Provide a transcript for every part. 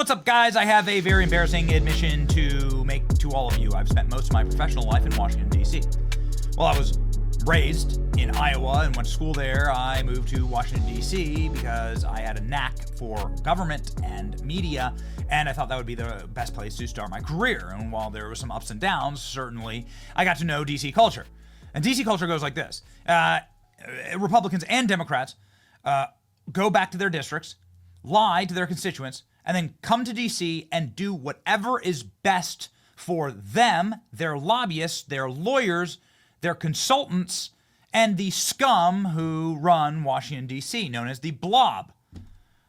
What's up, guys? I have a very embarrassing admission to make to all of you. I've spent most of my professional life in Washington, D.C. Well, I was raised in Iowa and went to school there. I moved to Washington, D.C. because I had a knack for government and media, and I thought that would be the best place to start my career. And while there were some ups and downs, certainly, I got to know D.C. culture. And D.C. culture goes like this. Republicans and Democrats go back to their districts, lie to their constituents, and then come to D.C. and do whatever is best for them, their lobbyists, their lawyers, their consultants, and the scum who run Washington, D.C., known as the blob.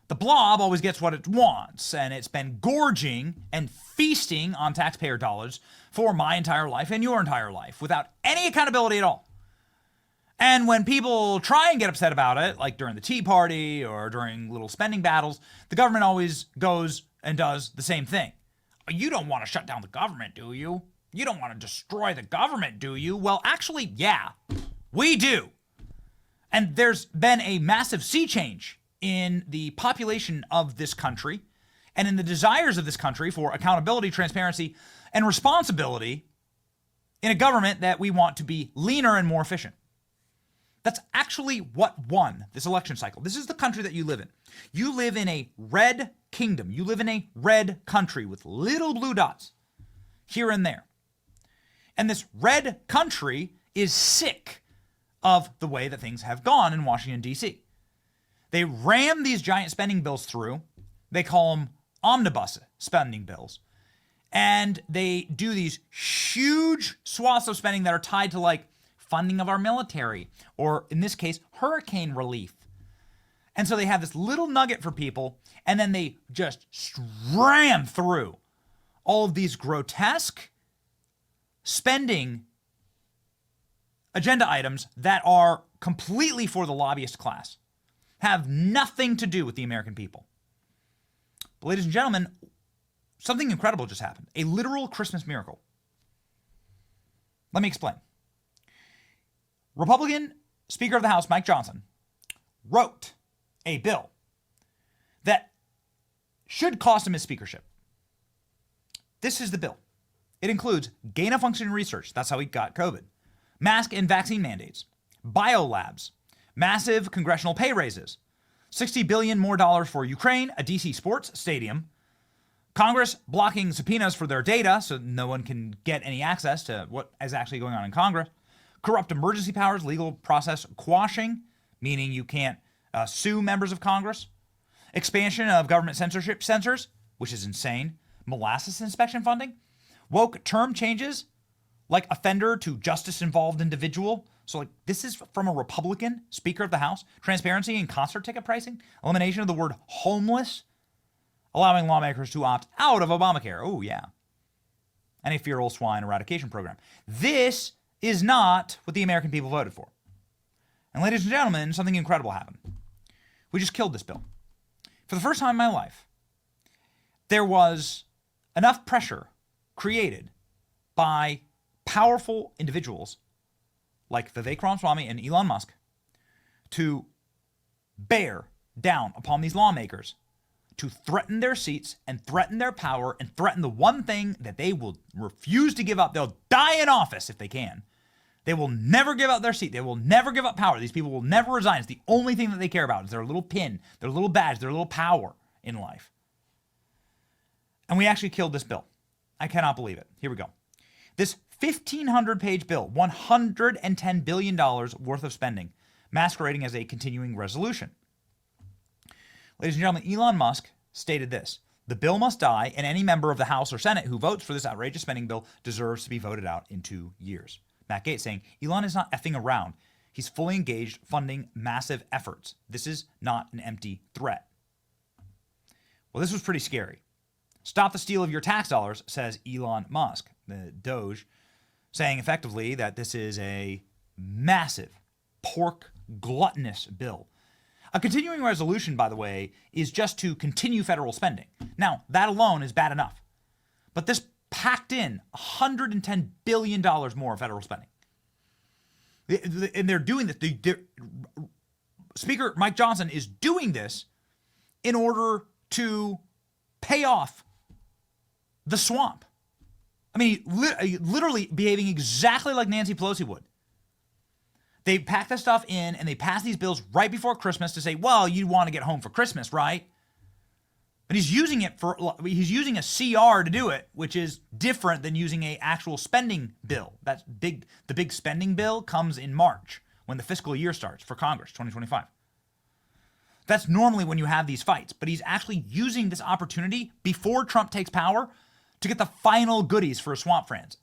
The blob always gets what it wants, and it's been gorging and feasting on taxpayer dollars for my entire life and your entire life without any accountability at all. And when people try and get upset about it, like during the Tea Party or during little spending battles, the government always goes and does the same thing. You don't want to shut down the government, do you? You don't want to destroy the government, do you? Well, actually, yeah, we do. And there's been a massive sea change in the population of this country and in the desires of this country for accountability, transparency, and responsibility in a government that we want to be leaner and more efficient. That's actually what won this election cycle. This is the country that you live in. You live in a red kingdom. You live in a red country with little blue dots here and there. And this red country is sick of the way that things have gone in Washington, D.C. They ram these giant spending bills through. They call them Omni Bus spending bills. And they do these huge swaths of spending that are tied to like funding of our military, or in this case, hurricane relief. And so they have this little nugget for people, and then they just ram through all of these grotesque spending agenda items that are completely for the lobbyist class, have nothing to do with the American people. But ladies and gentlemen, something incredible just happened. A literal Christmas miracle. Let me explain. Republican Speaker of the House, Mike Johnson, wrote a bill that should cost him his speakership. This is the bill. It includes gain-of-function research, that's how he got COVID, mask and vaccine mandates, biolabs, massive congressional pay raises, $60 billion more dollars for Ukraine, a DC sports stadium, Congress blocking subpoenas for their data so no one can get any access to what is actually going on in Congress, corrupt emergency powers, legal process quashing, meaning you can't sue members of Congress, expansion of government censorship censors, which is insane, molasses inspection funding, woke term changes like offender to justice-involved individual. So like this is from a Republican Speaker of the House. Transparency in concert ticket pricing, elimination of the word homeless, allowing lawmakers to opt out of Obamacare. Oh, yeah. And a feral swine eradication program. This is not what the American people voted for. And ladies and gentlemen, something incredible happened. We just killed this bill. For the first time in my life, there was enough pressure created by powerful individuals like Vivek Ramaswamy and Elon Musk to bear down upon these lawmakers to threaten their seats and threaten their power and threaten the one thing that they will refuse to give up. They'll die in office if they can. They will never give up their seat. They will never give up power. These people will never resign. It's the only thing that they care about is their little pin, their little badge, their little power in life. And we actually killed this bill. I cannot believe it. Here we go. This 1,500-page bill, $110 billion worth of spending, masquerading as a continuing resolution. Ladies and gentlemen, Elon Musk stated this: the bill must die, and any member of the House or Senate who votes for this outrageous spending bill deserves to be voted out in 2 years. Matt Gaetz saying, Elon is not effing around. He's fully engaged funding massive efforts. This is not an empty threat. Well, this was pretty scary. Stop the steal of your tax dollars, says Elon Musk, the Doge, saying effectively that this is a massive, pork, gluttonous bill. A continuing resolution, by the way, is just to continue federal spending. Now, that alone is bad enough. But this packed in $110 billion more federal spending. And they're doing this. Speaker Mike Johnson is doing this in order to pay off the swamp. I mean, literally behaving exactly like Nancy Pelosi would. They pack that stuff in and they pass these bills right before Christmas to say, well, you want to get home for Christmas, right? And he's using a CR to do it, which is different than using an actual spending bill. That's big. The big spending bill comes in March when the fiscal year starts for Congress, 2025. That's normally when you have these fights, but he's actually using this opportunity before Trump takes power to get the final goodies for swamp friends.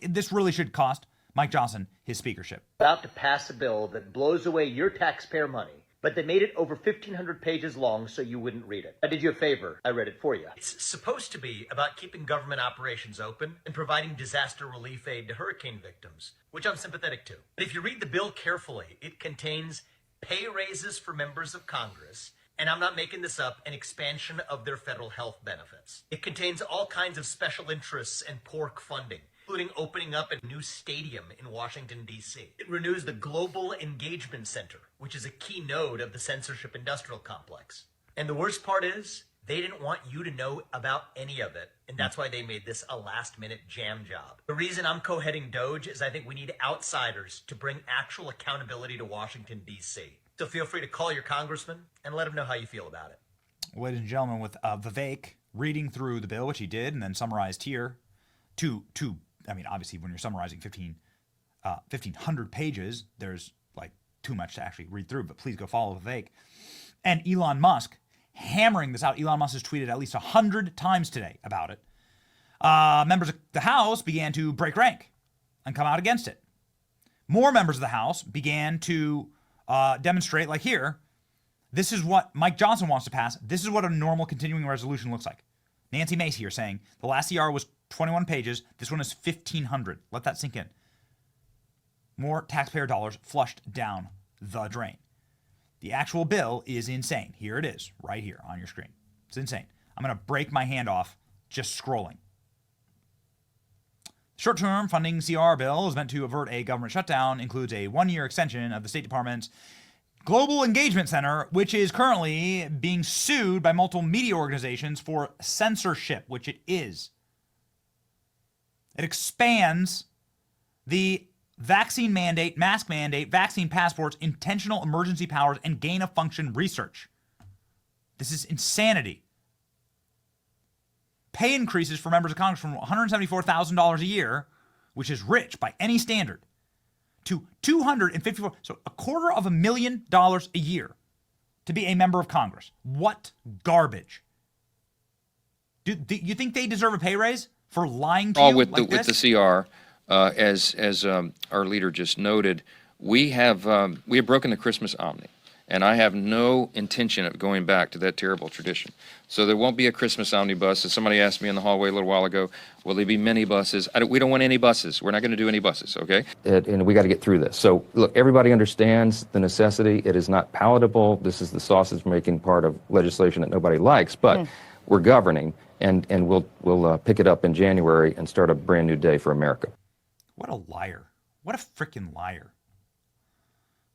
This really should cost Mike Johnson his speakership. About to pass a bill that blows away your taxpayer money, but they made it over 1,500 pages long so you wouldn't read it. I did you a favor. I read it for you. It's supposed to be about keeping government operations open and providing disaster relief aid to hurricane victims, which I'm sympathetic to. But if you read the bill carefully, it contains pay raises for members of Congress, and I'm not making this up, an expansion of their federal health benefits. It contains all kinds of special interests and pork funding, including opening up a new stadium in Washington, D.C. It renews the Global Engagement Center, which is a key node of the censorship industrial complex. And the worst part is, they didn't want you to know about any of it, and that's why they made this a last-minute jam job. The reason I'm co-heading DOGE is I think we need outsiders to bring actual accountability to Washington, D.C. So feel free to call your congressman and let him know how you feel about it. Ladies and gentlemen, with Vivek reading through the bill, which he did, and then summarized here, obviously when you're summarizing 1,500 pages, there's like too much to actually read through, but please go follow Vivek. And Elon Musk hammering this out. Elon Musk has tweeted at least 100 times today about it. Members of the House began to break rank and come out against it. More members of the House began to demonstrate, like here, this is what Mike Johnson wants to pass. This is what a normal continuing resolution looks like. Nancy Mace here saying the last CR was 21 pages. This one is 1,500. Let that sink in. More taxpayer dollars flushed down the drain. The actual bill is insane. Here it is, right here on your screen. It's insane. I'm going to break my hand off just scrolling. Short-term funding CR bill is meant to avert a government shutdown, includes a one-year extension of the State Department's Global Engagement Center, which is currently being sued by multiple media organizations for censorship, which it is. It expands the vaccine mandate, mask mandate, vaccine passports, intentional emergency powers, and gain-of-function research. This is insanity. Pay increases for members of Congress from $174,000 a year, which is rich by any standard, to $254,000, so $250,000 a year to be a member of Congress. What garbage! Do you think they deserve a pay raise for lying to you with like this? With the CR, as our leader just noted, we have broken the Christmas Omni, and I have no intention of going back to that terrible tradition. So there won't be a Christmas omnibus. As somebody asked me in the hallway a little while ago, will there be many buses? We don't want any buses. We're not going to do any buses, okay? And we got to get through this. So look, everybody understands the necessity. It is not palatable. This is the sausage-making part of legislation that nobody likes, but we're governing, and we'll pick it up in January and start a brand new day for America. What a liar. What a freaking liar.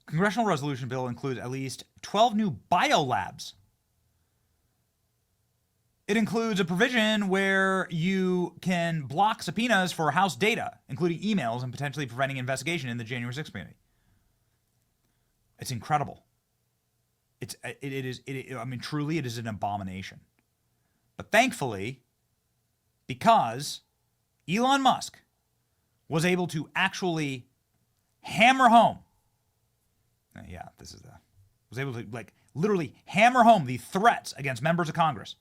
Congressional resolution bill includes at least 12 new biolabs. It includes a provision where you can block subpoenas for House data, including emails, and potentially preventing investigation in the January 6th committee. It's incredible. Truly, it is an abomination. But thankfully, because Elon Musk was able to actually hammer home, was able to literally hammer home the threats against members of Congress.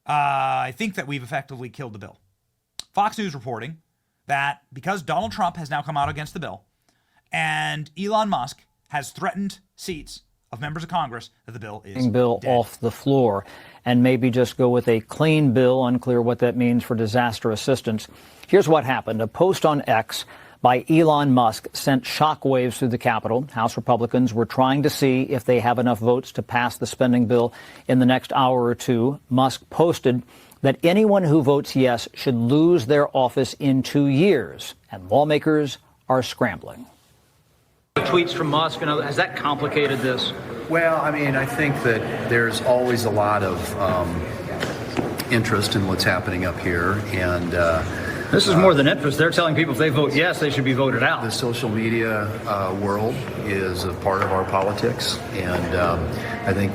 I think that we've effectively killed the bill. Fox News reporting that because Donald Trump has now come out against the bill and Elon Musk has threatened seats of members of Congress, that the bill is dead. Off the floor, and maybe just go with a clean bill. Unclear what that means for disaster assistance. Here's what happened. A post on X by Elon Musk sent shockwaves through the Capitol. House Republicans were trying to see if they have enough votes to pass the spending bill in the next hour or two. Musk posted that anyone who votes yes should lose their office in 2 years, and lawmakers are scrambling. The tweets from Musk, has that complicated this? Well, I mean, I think that there's always a lot of interest in what's happening up here, and This is more than interest. They're telling people if they vote yes, they should be voted out. the social media world is a part of our politics, and I think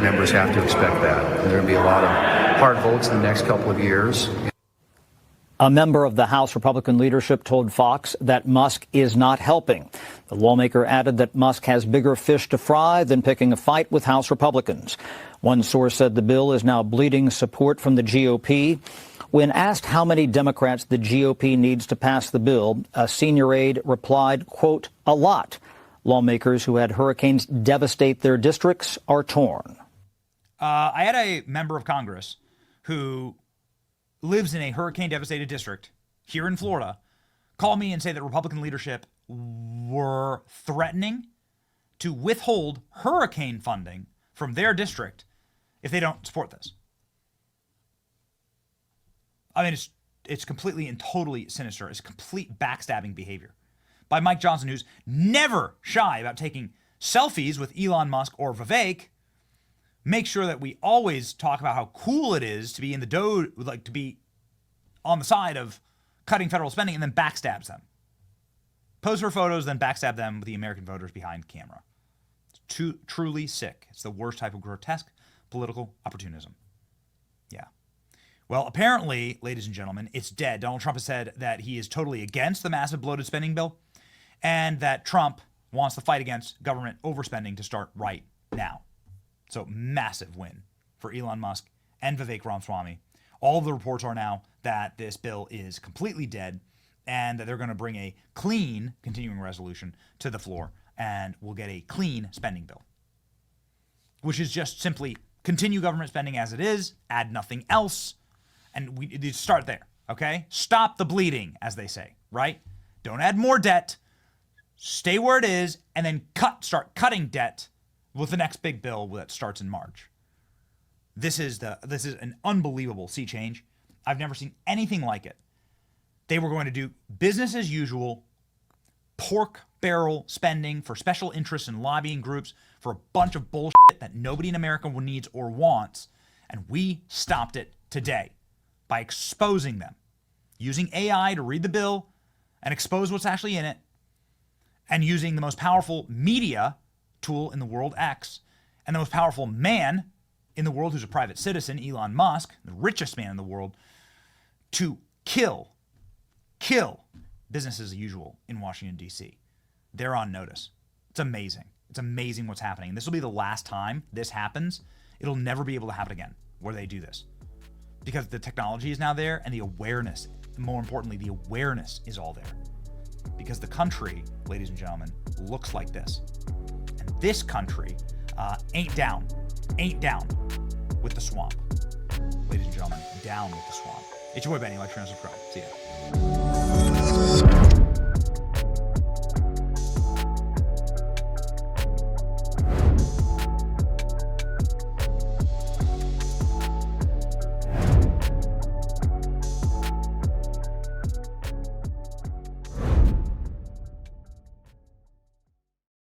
members have to expect that. There are going to be a lot of hard votes in the next couple of years. A member of the House Republican leadership told Fox that Musk is not helping. The lawmaker added that Musk has bigger fish to fry than picking a fight with House Republicans. One source said the bill is now bleeding support from the GOP. When asked how many Democrats the GOP needs to pass the bill, a senior aide replied, quote, a lot. Lawmakers who had hurricanes devastate their districts are torn. I had a member of Congress who lives in a hurricane-devastated district here in Florida call me and say that Republican leadership were threatening to withhold hurricane funding from their district if they don't support this. I mean, it's completely and totally sinister. It's complete backstabbing behavior by Mike Johnson, who's never shy about taking selfies with Elon Musk or Vivek. Make sure that we always talk about how cool it is to be in the to be on the side of cutting federal spending, and then backstabs them. Pose for photos, then backstab them with the American voters behind camera. It's truly sick. It's the worst type of grotesque political opportunism. Yeah. Well, apparently, ladies and gentlemen, it's dead. Donald Trump has said that he is totally against the massive bloated spending bill, and that Trump wants the fight against government overspending to start right now. So massive win for Elon Musk and Vivek Ramaswamy. All of the reports are now that this bill is completely dead and that they're going to bring a clean continuing resolution to the floor, and we'll get a clean spending bill, which is just simply continue government spending as it is, add nothing else, and we start there, okay? Stop the bleeding, as they say, right? Don't add more debt, stay where it is, and then start cutting debt with the next big bill that starts in March. This is an unbelievable sea change. I've never seen anything like it. They were going to do business as usual, pork barrel spending for special interests and lobbying groups for a bunch of bullshit that nobody in America needs or wants, and we stopped it today by exposing them, using AI to read the bill and expose what's actually in it, and using the most powerful media tool in the world, X, and the most powerful man in the world who's a private citizen, Elon Musk, the richest man in the world, to kill business as usual in Washington, D.C. They're on notice. It's amazing. It's amazing what's happening. And this will be the last time this happens. It'll never be able to happen again where they do this, because the technology is now there and the awareness, more importantly, the awareness is all there. Because the country, ladies and gentlemen, looks like this. And this country ain't down with the swamp. Ladies and gentlemen, down with the swamp. It's your boy Benny. Like, share, and subscribe. See ya.